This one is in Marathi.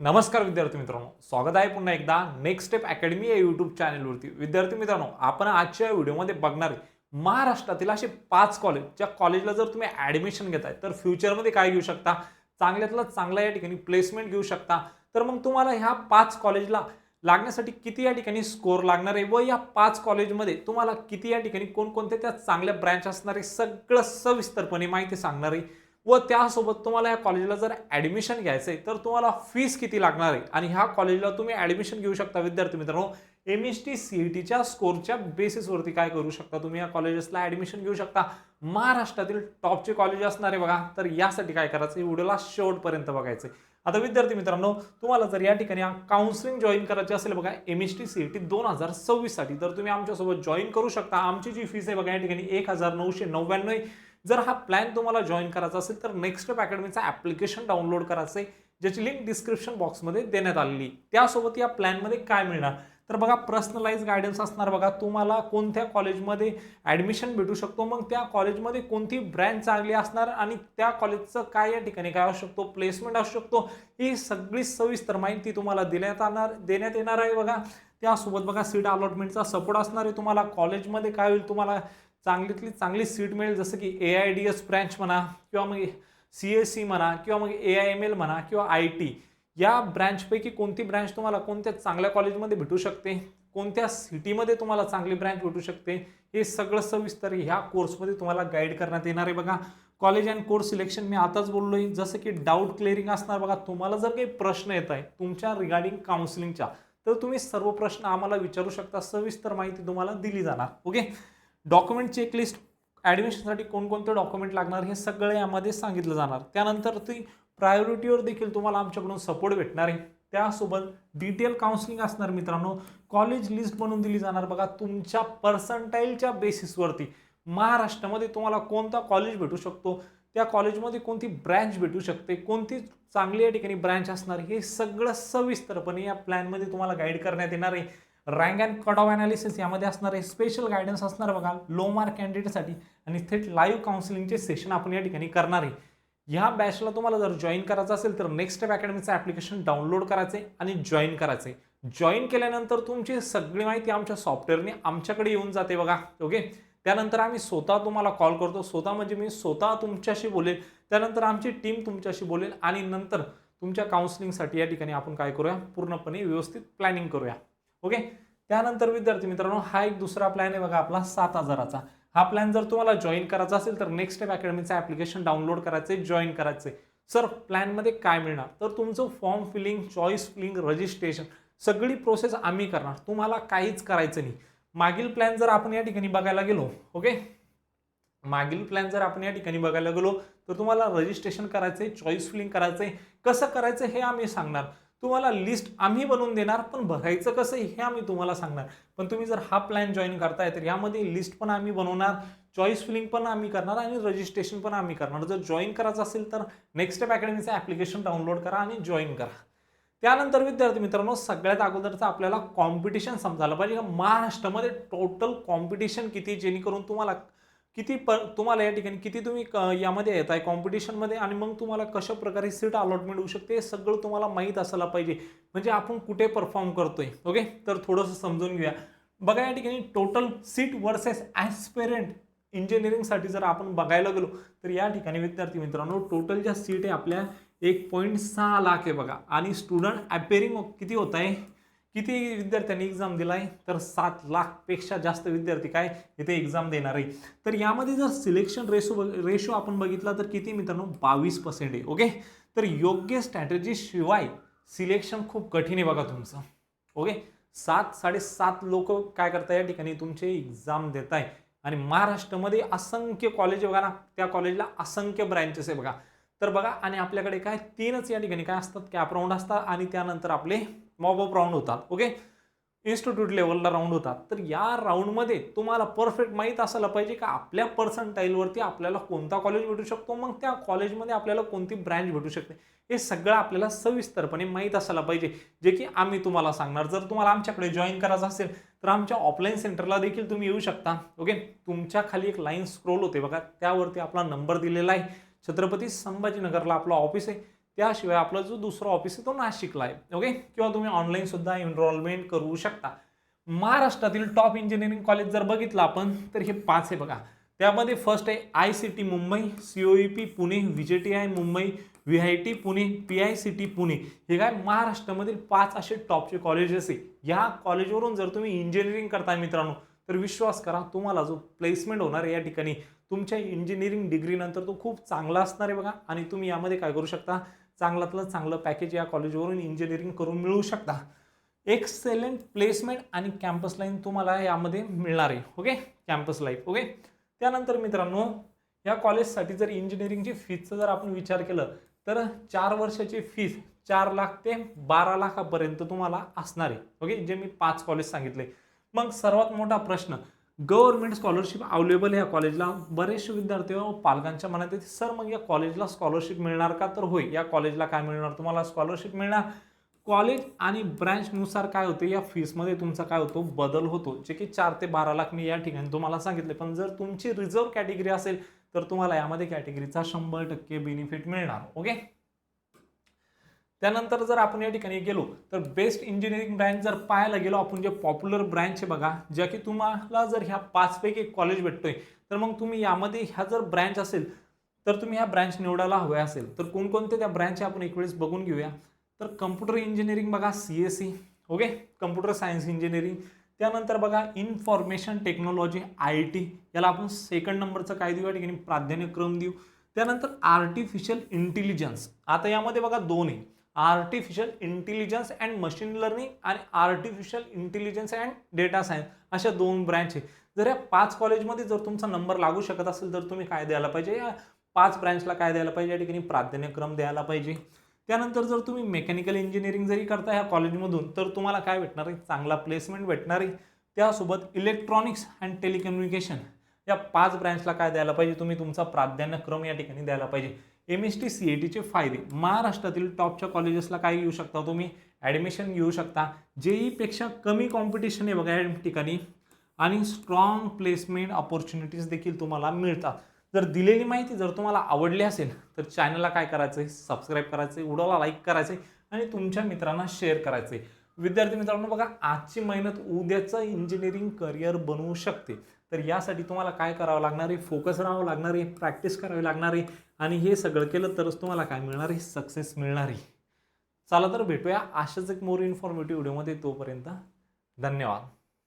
नमस्कार विद्यार्थी मित्रांनो, स्वागत आहे पुन्हा एकदा नेक्स्ट स्टेप अकॅडमी या यूट्यूब चॅनलवरती। विद्यार्थी मित्रांनो, आपण आजच्या व्हिडिओमध्ये बघणार आहे महाराष्ट्रातील असे 5 कॉलेज, ज्या कॉलेजला जर तुम्ही ॲडमिशन घेताय तर फ्युचरमध्ये काय घेऊ शकता, चांगल्यातला चांगला या ठिकाणी प्लेसमेंट घेऊ शकता। तर मग तुम्हाला ह्या 5 कॉलेजला लागण्यासाठी किती या ठिकाणी स्कोर लागणार आहे व या 5 कॉलेजमध्ये तुम्हाला किती या ठिकाणी कोणकोणते त्या चांगल्या ब्रँच असणार आहे सगळं सविस्तरपणे माहिती सांगणार आहे। व त्यासोबत तुम्हाला या कॉलेजला जर ॲडमिशन घ्यायचं आहे तर तुम्हाला फीस किती लागणार आहे आणि ह्या कॉलेजला तुम्ही ॲडमिशन घेऊ शकता। विद्यार्थी मित्रांनो, MST CETच्या स्कोरच्या बेसिसवरती काय करू शकता, तुम्ही या कॉलेजेसला ॲडमिशन घेऊ शकता। महाराष्ट्रातील टॉपचे कॉलेज असणार आहे बघा। तर यासाठी काय करायचं, व्हिडिओला शेवटपर्यंत बघायचं आहे। आता विद्यार्थी मित्रांनो, तुम्हाला जर या ठिकाणी काउन्सिलिंग जॉईन करायची असेल बघा MST CET 2026 साठी, तर तुम्ही आमच्यासोबत जॉईन करू शकता। आमची जी फीस आहे बघा या ठिकाणी 1999 आहे। जर हा प्लॅन तुम्हाला जॉईन करायचा असेल तर नेक्स्ट स्टेप अकॅडमीचा ॲप्लिकेशन डाउनलोड करायचं आहे, ज्याची लिंक डिस्क्रिप्शन बॉक्समध्ये देण्यात आलेली। त्यासोबत या प्लॅनमध्ये काय मिळणार तर बघा, पर्सनलाइज गायडन्स असणार बघा, तुम्हाला कोणत्या कॉलेजमध्ये ॲडमिशन भेटू शकतो, मग त्या कॉलेजमध्ये कोणती ब्रँच चांगली असणार आणि त्या कॉलेजचं काय या ठिकाणी काय असू शकतो, प्लेसमेंट असू शकतो, ही सगळी सविस्तर माहिती तुम्हाला देण्यात येणार आहे बघा। त्यासोबत बघा सीट अलॉटमेंटचा सपोर्ट असणार आहे तुम्हाला। कॉलेजमध्ये काय होईल, तुम्हाला चांगलीतली चांगली सीट मिळेल, जसं की AIDS ब्रँच म्हणा किंवा मग CSE म्हणा किंवा मग AIML म्हणा किंवा IT, या ब्रँचपैकी कोणती ब्रँच तुम्हाला कोणत्या चांगल्या कॉलेजमध्ये भेटू शकते, कोणत्या सिटीमध्ये तुम्हाला चांगली ब्रँच भेटू शकते, हे सगळं सविस्तर ह्या कोर्समध्ये तुम्हाला गाईड करण्यात येणार आहे बघा। कॉलेज अँड कोर्स सिलेक्शन मी आताच बोललोय, जसं की डाऊट क्लिअरिंग असणार बघा। तुम्हाला जर काही प्रश्न येत आहे तुमच्या रिगार्डिंग काउन्सिलिंगच्या, तर तुम्ही सर्व प्रश्न आम्हाला विचारू शकता, सविस्तर माहिती तुम्हाला दिली जाणार। ओके, डॉक्युमेंट चेकलिस्ट, ॲडमिशनसाठी कोणकोणते डॉक्युमेंट लागणार हे सगळे यामध्ये सांगितलं जाणार। त्यानंतर ती प्रायोरिटीवर देखील तुम्हाला आमच्याकडून सपोर्ट भेटणार आहे। त्यासोबत डिटेल काउन्सिलिंग असणार मित्रांनो। कॉलेज लिस्ट बनवून दिली जाणार बघा, तुमच्या पर्सेंटाईलच्या बेसिसवरती महाराष्ट्रामध्ये तुम्हाला कोणता कॉलेज भेटू शकतो, त्या कॉलेजमध्ये कोणती ब्रँच भेटू शकते, कोणती चांगली या ठिकाणी ब्रँच असणार, हे सगळं सविस्तरपणे या प्लॅनमध्ये तुम्हाला गाईड करण्यात येणार आहे। Rank and cut off analysis यामध्ये असणार आहे, स्पेशल गायडन्स असणार बघा लो मार्क कॅन्डिडेटसाठी, आणि थेट लाईव्ह काउन्सिलिंगचे सेशन आपण या ठिकाणी करणार आहे। ह्या बॅचला तुम्हाला जर जॉईन करायचं असेल तर नेक्स्ट स्टेप अकॅडमीचं ॲप्लिकेशन डाउनलोड करायचे आणि जॉईन करायचे। जॉईन केल्यानंतर तुमची सगळी माहिती आमच्या सॉफ्टवेअरने आमच्याकडे येऊन जाते बघा। ओके, त्यानंतर आम्ही स्वतः तुम्हाला कॉल करतो, स्वतः म्हणजे मी स्वतः तुमच्याशी बोलेल, त्यानंतर आमची टीम तुमच्याशी बोलेल आणि नंतर तुमच्या काउन्सिलिंगसाठी या ठिकाणी आपण काय करूया, पूर्णपणे व्यवस्थित प्लॅनिंग करूया। ओके, त्यानंतर विद्यार्थी मित्रांनो, हा एक दुसरा प्लॅन आहे बघा आपला 7,000चा। हा प्लॅन जर तुम्हाला जॉईन करायचा असेल तर नेक्स्ट स्टेप अकॅडमीचं ॲप्लिकेशन डाउनलोड करायचे, जॉईन करायचे। सर प्लॅनमध्ये काय मिळणार, तर तुमचं form filling, choice filling, registration सगळी प्रोसेस आम्ही करणार, तुम्हाला काहीच करायचं नाही। मागील प्लॅन जर आपण या ठिकाणी बघायला गेलो, ओके, मागील प्लॅन जर आपण या ठिकाणी बघायला गेलो तर तुम्हाला रजिस्ट्रेशन करायचे, चॉईस फिलिंग करायचे, कसं करायचं हे आम्ही सांगणार। तुम्हाला लिस्ट आम्ही बनवून देणार, पण भरायचं कसं हे आम्ही तुम्हाला सांगणार। पण तुम्ही जर हा प्लॅन जॉईन करताय तर यामध्ये लिस्ट पण आम्ही बनवणार, चॉईस फिलिंग पण आम्ही करणार आणि रजिस्ट्रेशन पण आम्ही करणार। जर जॉईन करायचं असेल तर नेक्स्ट स्टेप अकॅडमीचं ॲप्लिकेशन डाउनलोड करा आणि जॉईन करा। त्यानंतर विद्यार्थी मित्रांनो, सगळ्यात अगोदरचं आपल्याला कॉम्पिटिशन समजायला पाहिजे का महाराष्ट्रामध्ये टोटल कॉम्पिटिशन किती, जेणेकरून तुम्हाला तुम्हाला या ठिकाणी किती तुम्ही यामध्ये येत आहे कॉम्पिटिशनमध्ये, आणि मग तुम्हाला कशा प्रकारे सीट अलॉटमेंट होऊ शकते हे सगळं तुम्हाला माहीत असायला पाहिजे, म्हणजे आपण कुठे परफॉर्म करतोय। ओके, तर थोडंसं समजून घेऊया बघा। या ठिकाणी टोटल सीट वर्सेस ॲस्पिरंट इंजिनिअरिंगसाठी जर आपण बघायला गेलो तर या ठिकाणी विद्यार्थी मित्रांनो, टोटल ज्या सीट आहे आपल्या 1.6 लाख आहे बघा, आणि स्टुडंट अपेअरिंग किती होत आहे, किती विद्यार्थ्यांनी एक्झाम दिलाय, तर 7 लाखपेक्षा जास्त विद्यार्थी काय इथे एक्झाम देणार आहे। तर यामध्ये जर सिलेक्शन रेशो आपण बघितला तर किती मित्रांनो, 22% आहे। ओके, तर योग्य स्ट्रॅटेजी शिवाय सिलेक्शन खूप कठीण आहे बघा तुमचं। ओके, 7-7.5 लोक काय करताय या ठिकाणी तुमचे एक्झाम देत आहे, आणि महाराष्ट्रामध्ये असंख्य कॉलेज बघा ना, त्या कॉलेजला असंख्य ब्रँचेस आहे बघा। तर बघा, आणि आपल्याकडे काय 3च या ठिकाणी काय असतात, कॅप राऊंड असतात आणि त्यानंतर आपले मॉब अप राऊंड होतात। ओके, इन्स्टिट्यूट लेवलला राऊंड होतात। तर या राऊंडमध्ये तुम्हाला परफेक्ट माहीत असायला पाहिजे का आपल्या पर्सेंटाईलवरती आपल्याला कोणता कॉलेज भेटू शकतो, मग त्या कॉलेजमध्ये आपल्याला कोणती ब्रँच भेटू शकते, हे सगळं आपल्याला सविस्तरपणे माहीत असायला पाहिजे, जे की आम्ही तुम्हाला सांगणार। जर तुम्हाला आमच्याकडे जॉईन करायचं असेल तर आमच्या ऑफलाईन सेंटरला देखील तुम्ही येऊ शकता। ओके, तुमच्या खाली एक लाईन स्क्रोल होते बघा, त्यावरती आपला नंबर दिलेला आहे, छत्रपती संभाजीनगरला आपलं ऑफिस आहे, त्याशिवाय आपला जो दुसरा ऑफिस आहे तो नाशिकला आहे. ओके, किंवा तुम्ही ऑनलाईन सुद्धा एनरोलमेंट करू शकता. महाराष्ट्रातील टॉप इंजिनिअरिंग कॉलेज जर बघितलं आपण तर हे 5 आहे बघा. त्यामध्ये फर्स्ट आहे ICT Mumbai, COEP Pune, VJTI Mumbai, VIT Pune, PICT Pune. हे काय महाराष्ट्रामधील 5 असे टॉपचे कॉलेजेस आहे. या कॉलेजवरून जर तुम्ही इंजिनिअरिंग करताय मित्रांनो तर विश्वास करा तुम्हाला जो प्लेसमेंट होणार आहे या ठिकाणी तुमच्या इंजिनिअरिंग डिग्री नंतर तो खूप चांगला असणार आहे बघा. आणि तुम्ही यामध्ये काय करू शकता, चांगल्यातलं चांगलं पॅकेज या कॉलेजवरून इंजिनिअरिंग करून मिळवू शकता. एक्सेलेंट प्लेसमेंट आणि कॅम्पस लाईन तुम्हाला यामध्ये मिळणार आहे. Okay, campus life. ओके, त्यानंतर मित्रांनो या कॉलेजसाठी जर इंजिनिअरिंगची फीसचा जर आपण विचार केलं तर 4 वर्षाची फीस 4 लाख ते 12 लाखापर्यंत तुम्हाला असणार आहे. ओके, जे मी 5 कॉलेज सांगितले. मग सर्वात मोठा प्रश्न, गव्हर्नमेंट स्कॉलरशिप अवेलेबल या कॉलेजला. बरेचसे विद्यार्थी व पालकांच्या मनात येते सर मग या कॉलेजला स्कॉलरशिप मिळणार का? तर होय, या कॉलेजला काय मिळणार तुम्हाला स्कॉलरशिप मिळणार. कॉलेज आणि ब्रँचनुसार काय होते या फीसमध्ये तुमचा काय होतो बदल होतो, जे की 4 ते 12 लाख मी या ठिकाणी तुम्हाला सांगितले. पण जर तुमची रिझर्व्ह कॅटेगरी असेल तर तुम्हाला यामध्ये कॅटेगरीचा 100% बेनिफिट मिळणार. ओके, त्यानंतर जर आपण या ठिकाणी गेलो तर बेस्ट इंजिनिअरिंग ब्रँच जर पाहायला गेलो आपण जे पॉप्युलर ब्रँच आहे बघा, ज्या की तुम्हाला जर ह्या 5 पैकी एक कॉलेज भेटतोय तर मग तुम्ही यामध्ये ह्या जर ब्रँच असेल तर तुम्ही ह्या ब्रँच निवडायला हवे असेल तर कोणकोणते त्या ब्रँच आपण एक वेळेस बघून घेऊया. तर कम्प्युटर इंजिनिअरिंग बघा, CSE. Okay, computer science engineering. त्यानंतर बघा इन्फॉर्मेशन टेक्नॉलॉजी IIT, याला आपण सेकंड नंबरचं काय देऊ या ठिकाणी प्राधान्यक्रम देऊ. त्यानंतर आर्टिफिशियल इंटेलिजन्स. आता यामध्ये बघा 2 आहे, artificial intelligence and machine learning आणि artificial intelligence and data science, अशा 2 ब्रँच आहे. जर या 5 कॉलेजमध्ये जर तुमचा नंबर लागू शकत असेल तर तुम्ही काय द्यायला पाहिजे, या 5 ब्रँचला काय द्यायला पाहिजे या ठिकाणी प्राधान्यक्रम द्यायला पाहिजे. त्यानंतर जर तुम्ही मेकॅनिकल इंजिनिअरिंग जरी करता ह्या कॉलेजमधून तर तुम्हाला काय भेटणार आहे, चांगला प्लेसमेंट भेटणार आहे. त्यासोबत इलेक्ट्रॉनिक्स अँड टेलिकम्युनिकेशन या 5 ब्रँचला काय द्यायला पाहिजे, तुम्ही तुमचा प्राधान्यक्रम या ठिकाणी द्यायला पाहिजे. MST CETचे फायदे, महाराष्ट्रातील टॉपच्या कॉलेजेसला काय घेऊ शकता तुम्ही, ॲडमिशन घेऊ शकता. JEE पेक्षा कमी कॉम्पिटिशन आहे बघा या ठिकाणी आणि स्ट्रॉंग प्लेसमेंट अपॉर्च्युनिटीज देखील तुम्हाला मिळतात. जर दिलेली माहिती जर तुम्हाला आवडली असेल तर चॅनलला काय करायचं आहे, सबस्क्राईब करायचं आहे, व्हिडिओला लाईक करायचं आहे आणि तुमच्या मित्रांना शेअर करायचं आहे. विद्यार्थी मित्रांनो बघा, आजची मेहनत उद्याचं इंजिनिअरिंग करिअर बनवू शकते. तर यासाठी तुम्हाला काय करावं लागणार आहे, फोकस राहावं लागणार आहे, प्रॅक्टिस करावी लागणार आहे आणि हे सगळं केलं तरच तुम्हाला काय मिळणार आहे, सक्सेस मिळणार आहे. चला तर भेटूया अशाच एक मोर इन्फॉर्मेटिव्ह व्हिडिओमध्ये. तोपर्यंत धन्यवाद.